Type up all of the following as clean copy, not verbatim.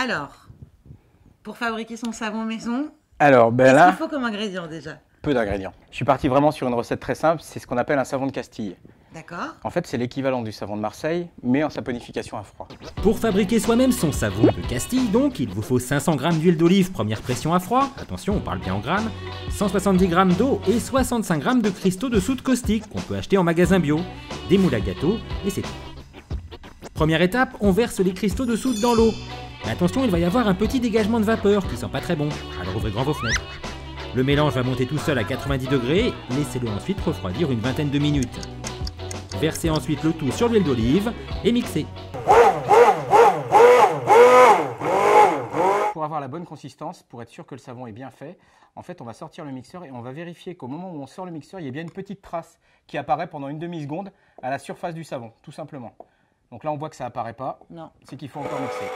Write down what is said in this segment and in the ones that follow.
Alors, pour fabriquer son savon maison, Alors, ben qu'est-ce là, qu'il faut comme ingrédient déjà? peu d'ingrédients. Je suis parti vraiment sur une recette très simple, c'est ce qu'on appelle un savon de Castille. D'accord. En fait, c'est l'équivalent du savon de Marseille, mais en saponification à froid. Pour fabriquer soi-même son savon de Castille, donc, il vous faut 500 g d'huile d'olive première pression à froid, attention on parle bien en grammes, 170 g d'eau et 65 g de cristaux de soude caustique qu'on peut acheter en magasin bio, des moules à gâteau et c'est tout. Première étape, on verse les cristaux de soude dans l'eau. Mais attention, il va y avoir un petit dégagement de vapeur qui sent pas très bon, alors ouvrez grand vos fenêtres. Le mélange va monter tout seul à 90 degrés, laissez-le ensuite refroidir une vingtaine de minutes. Versez ensuite le tout sur l'huile d'olive et mixez. Pour avoir la bonne consistance, pour être sûr que le savon est bien fait, en fait, on va sortir le mixeur et on va vérifier qu'au moment où on sort le mixeur, il y a bien une petite trace qui apparaît pendant une demi-seconde à la surface du savon, tout simplement. Donc là, on voit que ça apparaît pas, Non. c'est qu'il faut encore mixer.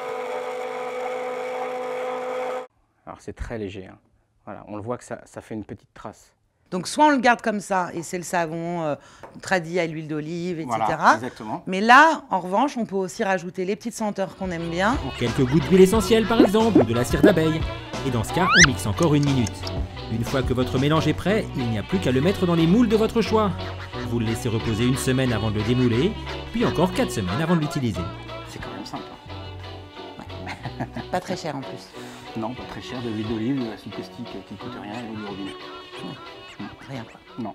Alors c'est très léger, hein. Voilà, on le voit que ça fait une petite trace. Donc soit on le garde comme ça et c'est le savon tradit à l'huile d'olive, etc. Voilà, exactement. Mais là, en revanche, on peut aussi rajouter les petites senteurs qu'on aime bien. Quelques gouttes d'huile essentielle par exemple, ou de la cire d'abeille. Et dans ce cas, on mixe encore une minute. Une fois que votre mélange est prêt, il n'y a plus qu'à le mettre dans les moules de votre choix. Vous le laissez reposer une semaine avant de le démouler, puis encore 4 semaines avant de l'utiliser. C'est quand même simple, hein. Pas très cher en plus. Non, pas très cher, de l'huile d'olive, de la soude caustique qui ne coûte rien et l'eau du robinet. Rien. Non.